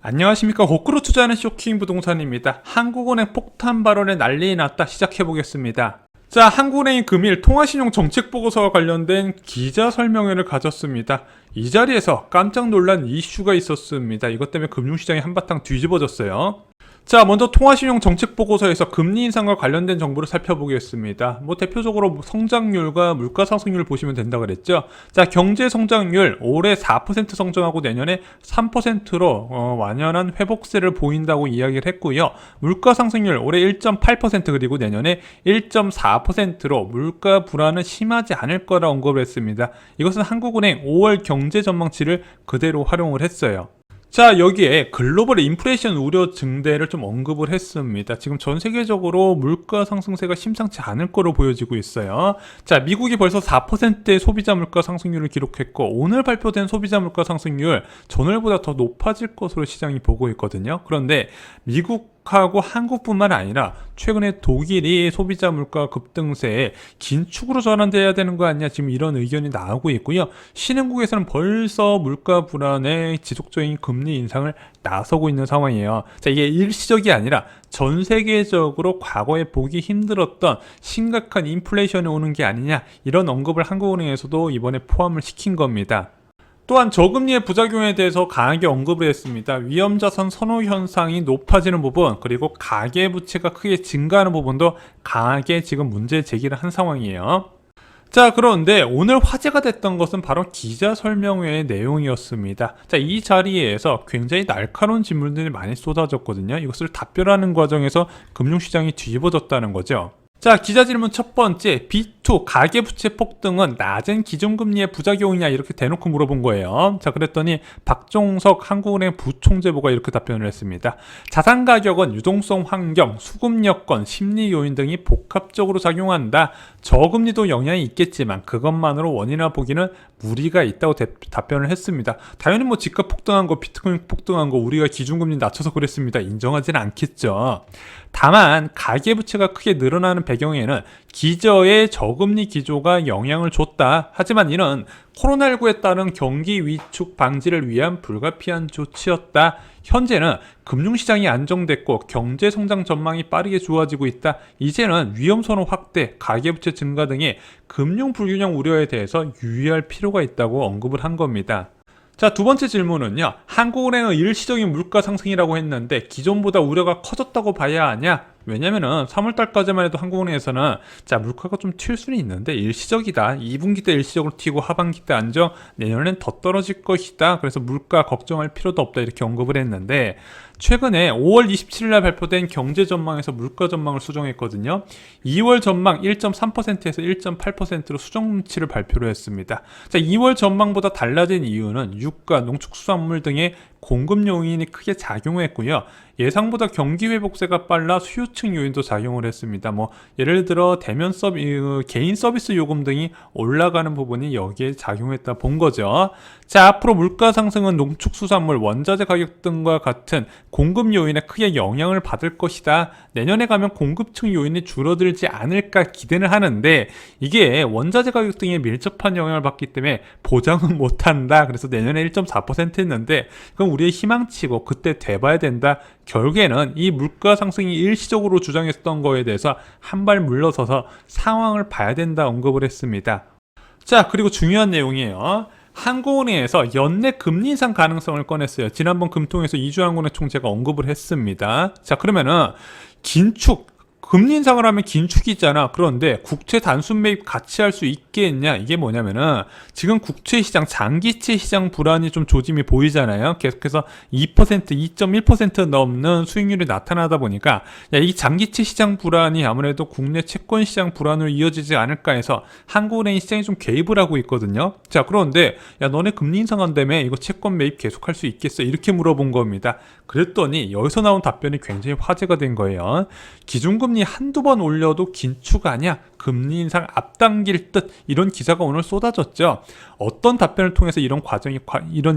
안녕하십니까. 거꾸로 투자하는 쇼킹 부동산입니다. 한국은행 폭탄 발언에 난리 났다. 시작해보겠습니다. 자, 한국은행이 금일 통화신용 정책보고서와 관련된 기자 설명회를 가졌습니다. 이 자리에서 깜짝 놀란 이슈가 있었습니다. 이것 때문에 금융시장이 한바탕 뒤집어졌어요. 자, 먼저 통화신용 정책보고서에서 금리 인상과 관련된 정보를 살펴보겠습니다. 대표적으로 성장률과 물가상승률을 보시면 된다 그랬죠. 자, 경제 성장률 올해 4% 성장하고 내년에 3%로 완연한 회복세를 보인다고 이야기를 했고요. 물가상승률 올해 1.8% 그리고 내년에 1.4%로 물가 불안은 심하지 않을 거라 언급을 했습니다. 이것은 한국은행 5월 경제 전망치를 그대로 활용을 했어요. 자, 여기에 글로벌 인플레이션 우려 증대를 좀 언급을 했습니다. 지금 전 세계적으로 물가 상승세가 심상치 않을 거로 보여지고 있어요. 자, 미국이 벌써 4%의 소비자 물가 상승률을 기록했고, 오늘 발표된 소비자 물가 상승률 전월보다 더 높아질 것으로 시장이 보고 있거든요. 그런데 미국하고 한국뿐만 아니라 최근에 독일이 소비자 물가 급등세에 긴축으로 전환돼야 되는 거 아니냐, 지금 이런 의견이 나오고 있고요. 신흥국에서는 벌써 물가 불안에 지속적인 금리 인상을 나서고 있는 상황이에요. 자, 이게 일시적이 아니라 전 세계적으로 과거에 보기 힘들었던 심각한 인플레이션이 오는 게 아니냐, 이런 언급을 한국은행에서도 이번에 포함을 시킨 겁니다. 또한 저금리의 부작용에 대해서 강하게 언급을 했습니다. 위험자산 선호 현상이 높아지는 부분, 그리고 가계부채가 크게 증가하는 부분도 강하게 지금 문제 제기를 한 상황이에요. 자, 그런데 오늘 화제가 됐던 것은 바로 기자 설명회의 내용이었습니다. 자, 이 자리에서 굉장히 날카로운 질문들이 많이 쏟아졌거든요. 이것을 답변하는 과정에서 금융시장이 뒤집어졌다는 거죠. 자, 기자 질문 첫 번째, B2 가계부채 폭등은 낮은 기준금리의 부작용이냐, 이렇게 대놓고 물어본 거예요. 자, 그랬더니 박종석 한국은행 부총재보가 이렇게 답변을 했습니다. 자산 가격은 유동성 환경, 수급 여건, 심리 요인 등이 복합적으로 작용한다. 저금리도 영향이 있겠지만 그것만으로 원인이라 보기는 무리가 있다고 답변을 했습니다. 당연히 집값 폭등한 거, 비트코인 폭등한 거 우리가 기준금리 낮춰서 그랬습니다. 인정하지는 않겠죠. 다만 가계부채가 크게 늘어나는 배경에는 기저의 저금리 기조가 영향을 줬다. 하지만 이는 코로나19에 따른 경기 위축 방지를 위한 불가피한 조치였다. 현재는 금융시장이 안정됐고 경제 성장 전망이 빠르게 좋아지고 있다. 이제는 위험선호 확대, 가계부채 증가 등의 금융 불균형 우려에 대해서 유의할 필요가 있다고 언급을 한 겁니다. 자, 두 번째 질문은요. 한국은행은 일시적인 물가 상승이라고 했는데 기존보다 우려가 커졌다고 봐야 하냐? 왜냐면은 3월달까지만 해도 한국은행에서는 자, 물가가 좀 튈 수는 있는데 일시적이다. 2분기 때 일시적으로 튀고 하반기 때 안정, 내년엔 더 떨어질 것이다. 그래서 물가 걱정할 필요도 없다, 이렇게 언급을 했는데, 최근에 5월 27일 날 발표된 경제 전망에서 물가 전망을 수정했거든요. 2월 전망 1.3%에서 1.8%로 수정치를 발표를 했습니다. 자, 2월 전망보다 달라진 이유는 유가, 농축수산물 등의 공급 요인이 크게 작용했고요. 예상보다 경기 회복세가 빨라 수요층 요인도 작용을 했습니다. 예를 들어 개인 서비스 요금 등이 올라가는 부분이 여기에 작용했다 본 거죠. 자, 앞으로 물가 상승은 농축수산물, 원자재 가격 등과 같은 공급 요인에 크게 영향을 받을 것이다. 내년에 가면 공급층 요인이 줄어들지 않을까 기대는 하는데, 이게 원자재 가격 등에 밀접한 영향을 받기 때문에 보장은 못한다. 그래서 내년에 1.4% 했는데 그럼 우리의 희망치고 그때 돼봐야 된다. 결국에는 이 물가 상승이 일시적으로 주장했던 거에 대해서 한 발 물러서서 상황을 봐야 된다 언급을 했습니다. 자, 그리고 중요한 내용이에요. 한국은행에서 연내 금리 인상 가능성을 꺼냈어요. 지난번 금통에서 이주환은행 총재가 언급을 했습니다. 자, 그러면은 긴축, 금리 인상을 하면 긴축이 있잖아. 그런데 국채 단순 매입 같이 할 수 있겠냐? 이게 뭐냐면은 지금 국채 시장, 장기채 시장 불안이 좀 조짐이 보이잖아요. 계속해서 2%, 2.1% 넘는 수익률이 나타나다 보니까 이 장기채 시장 불안이 아무래도 국내 채권 시장 불안으로 이어지지 않을까 해서 한국은행이 시장에 좀 개입을 하고 있거든요. 자, 그런데 너네 금리 인상한다며 이거 채권 매입 계속할 수 있겠어? 이렇게 물어본 겁니다. 그랬더니 여기서 나온 답변이 굉장히 화제가 된 거예요. 기준금리 한두 번 올려도 긴축 아니야? 금리 인상 앞당길 듯, 이런 기사가 오늘 쏟아졌죠. 어떤 답변을 통해서 이런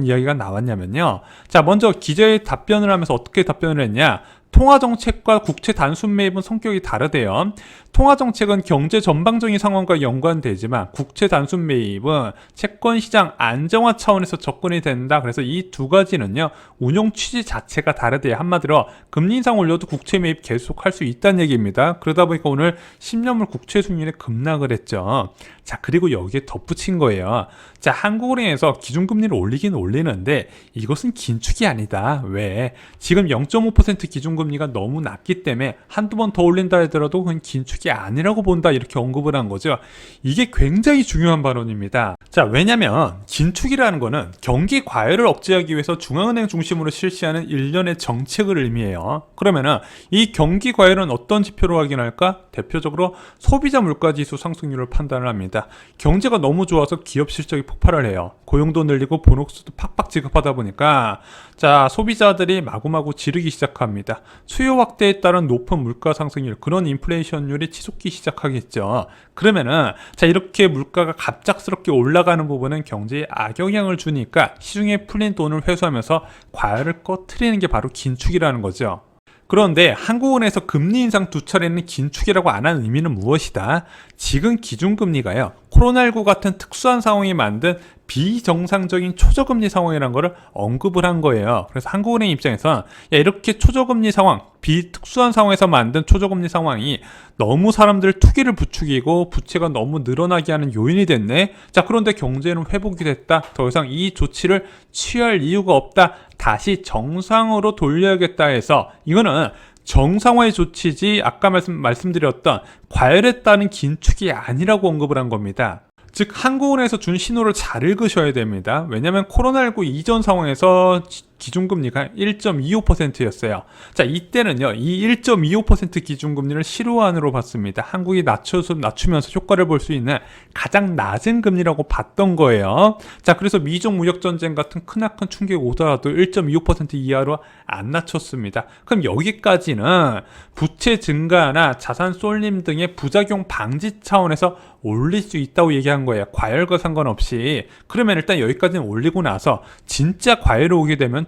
이야기가 나왔냐면요. 자, 먼저 기자의 답변을 하면서 어떻게 답변을 했냐? 통화정책과 국채 단순 매입은 성격이 다르대요. 통화정책은 경제 전방적인 상황과 연관되지만 국채 단순 매입은 채권시장 안정화 차원에서 접근이 된다. 그래서 이 두 가지는요, 운용 취지 자체가 다르대요. 한마디로 금리 인상 올려도 국채 매입 계속할 수 있다는 얘기입니다. 그러다 보니까 오늘 10년물 국채 수익률이 급락을 했죠. 자, 그리고 여기에 덧붙인 거예요. 자, 한국은행에서 기준금리를 올리긴 올리는데 이것은 긴축이 아니다. 왜? 지금 0.5% 기준금리가 너무 낮기 때문에 한두 번 더 올린다 하더라도 그건 긴축이 아니라고 본다, 이렇게 언급을 한 거죠. 이게 굉장히 중요한 발언입니다. 자, 왜냐면 긴축이라는 거는 경기 과열을 억제하기 위해서 중앙은행 중심으로 실시하는 일련의 정책을 의미해요. 그러면은 이 경기 과열은 어떤 지표로 확인할까? 대표적으로 소비자 물가지수 상승률을 판단을 합니다. 경제가 너무 좋아서 기업 실적이 폭발을 해요. 고용도 늘리고 보너스도 팍팍 지급하다 보니까 자, 소비자들이 마구마구 지르기 시작합니다. 수요 확대에 따른 높은 물가 상승률, 그런 인플레이션율이 치솟기 시작하겠죠. 그러면은 자, 이렇게 물가가 갑작스럽게 올라가는 부분은 경제에 악영향을 주니까 시중에 풀린 돈을 회수하면서 과열을 꺼트리는 게 바로 긴축이라는 거죠. 그런데 한국은행에서 금리 인상 두 차례는 긴축이라고 안 하는 의미는 무엇이다? 지금 기준금리가요, 코로나19 같은 특수한 상황이 만든 비정상적인 초저금리 상황이라는 것을 언급을 한 거예요. 그래서 한국은행 입장에서는 야, 이렇게 초저금리 상황, 비특수한 상황에서 만든 초저금리 상황이 너무 사람들 투기를 부추기고 부채가 너무 늘어나게 하는 요인이 됐네. 자, 그런데 경제는 회복이 됐다. 더 이상 이 조치를 취할 이유가 없다. 다시 정상으로 돌려야겠다 해서 이거는 정상화의 조치지 아까 말씀드렸던 과열에 따른 긴축이 아니라고 언급을 한 겁니다. 즉 한국은행에서 준 신호를 잘 읽으셔야 됩니다. 왜냐하면 코로나19 이전 상황에서 기준금리가 1.25%였어요. 자, 이때는요, 이 1.25% 기준금리를 실효안으로 봤습니다. 한국이 낮추면서 효과를 볼 수 있는 가장 낮은 금리라고 봤던 거예요. 자, 그래서 미중 무역전쟁 같은 크나큰 충격이 오더라도 1.25% 이하로 안 낮췄습니다. 그럼 여기까지는 부채 증가나 자산 쏠림 등의 부작용 방지 차원에서 올릴 수 있다고 얘기한 거예요. 과열과 상관없이. 그러면 일단 여기까지는 올리고 나서 진짜 과열이 오게 되면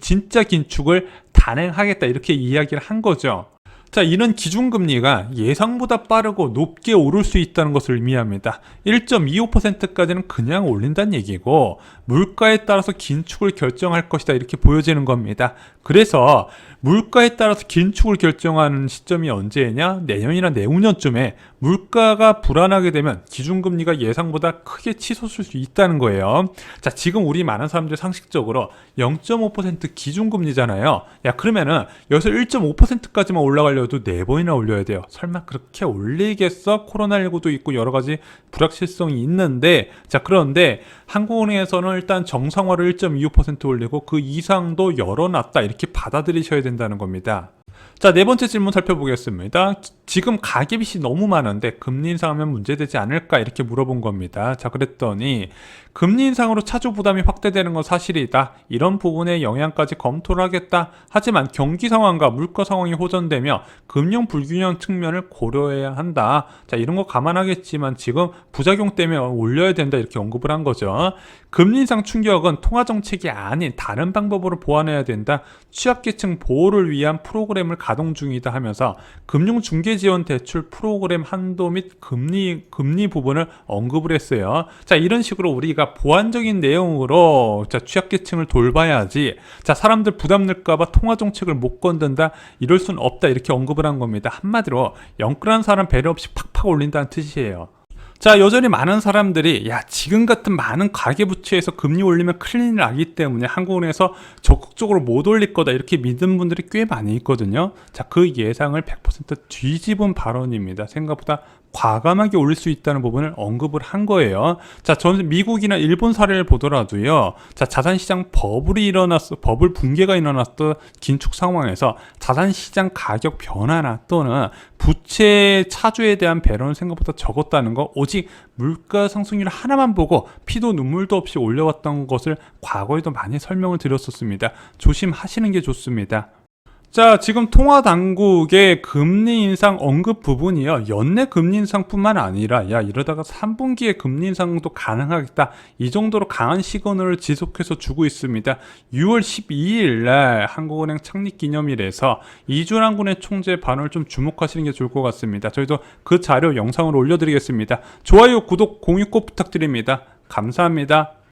진짜 긴축을 단행하겠다, 이렇게 이야기를 한 거죠. 자, 이런 기준금리가 예상보다 빠르고 높게 오를 수 있다는 것을 의미합니다. 1.25%까지는 그냥 올린다는 얘기고 물가에 따라서 긴축을 결정할 것이다, 이렇게 보여지는 겁니다. 그래서 물가에 따라서 긴축을 결정하는 시점이 언제냐? 내년이나 내후년쯤에 물가가 불안하게 되면 기준금리가 예상보다 크게 치솟을 수 있다는 거예요. 자, 지금 우리 많은 사람들이 상식적으로 0.5% 기준금리잖아요. 야, 그러면은 여기서 1.5%까지만 올라가려도 4번이나 올려야 돼요. 설마 그렇게 올리겠어? 코로나19도 있고 여러 가지 불확실성이 있는데, 자, 그런데 한국은행에서는 일단 정상화를 1.25% 올리고 그 이상도 열어놨다, 이렇게 받아들이셔야 된다는 겁니다. 자, 네 번째 질문 살펴보겠습니다. 지금 가계빚이 너무 많은데 금리 인상하면 문제되지 않을까, 이렇게 물어본 겁니다. 자, 그랬더니 금리 인상으로 차주 부담이 확대되는 건 사실이다. 이런 부분에 영향까지 검토를 하겠다. 하지만 경기 상황과 물가 상황이 호전되며 금융 불균형 측면을 고려해야 한다. 자, 이런 거 감안하겠지만 지금 부작용 때문에 올려야 된다, 이렇게 언급을 한 거죠. 금리 인상 충격은 통화 정책이 아닌 다른 방법으로 보완해야 된다. 취약계층 보호를 위한 프로그램을 가동 중이다 하면서 금융 중개 지원 대출 프로그램 한도 및 금리 부분을 언급을 했어요. 자, 이런 식으로 우리가 보완적인 내용으로 자, 취약계층을 돌봐야지. 자, 사람들 부담 늘까봐 통화 정책을 못 건든다, 이럴 순 없다, 이렇게 언급을 한 겁니다. 한마디로 영끌한 사람 배려 없이 팍팍 올린다는 뜻이에요. 자, 여전히 많은 사람들이 야, 지금 같은 많은 가계부채에서 금리 올리면 큰일 나기 때문에 한국은행에서 적극적으로 못 올릴 거다, 이렇게 믿는 분들이 꽤 많이 있거든요. 자, 그 예상을 100% 뒤집은 발언입니다. 생각보다 과감하게 올릴 수 있다는 부분을 언급을 한 거예요. 자, 저는 미국이나 일본 사례를 보더라도요. 자, 자산시장 버블 붕괴가 일어났던 긴축 상황에서 자산시장 가격 변화나 또는 부채 차주에 대한 배려는 생각보다 적었다는 거, 오직 물가 상승률 하나만 보고 피도 눈물도 없이 올려왔던 것을 과거에도 많이 설명을 드렸었습니다. 조심하시는 게 좋습니다. 자, 지금 통화당국의 금리 인상 언급 부분이요. 연내 금리 인상뿐만 아니라 야, 이러다가 3분기에 금리 인상도 가능하겠다. 이 정도로 강한 시그널을 지속해서 주고 있습니다. 6월 12일 날 한국은행 창립 기념일에서 이주랑군의 총재 발언을 좀 주목하시는 게 좋을 것 같습니다. 저희도 그 자료 영상으로 올려드리겠습니다. 좋아요, 구독, 공유 꼭 부탁드립니다. 감사합니다.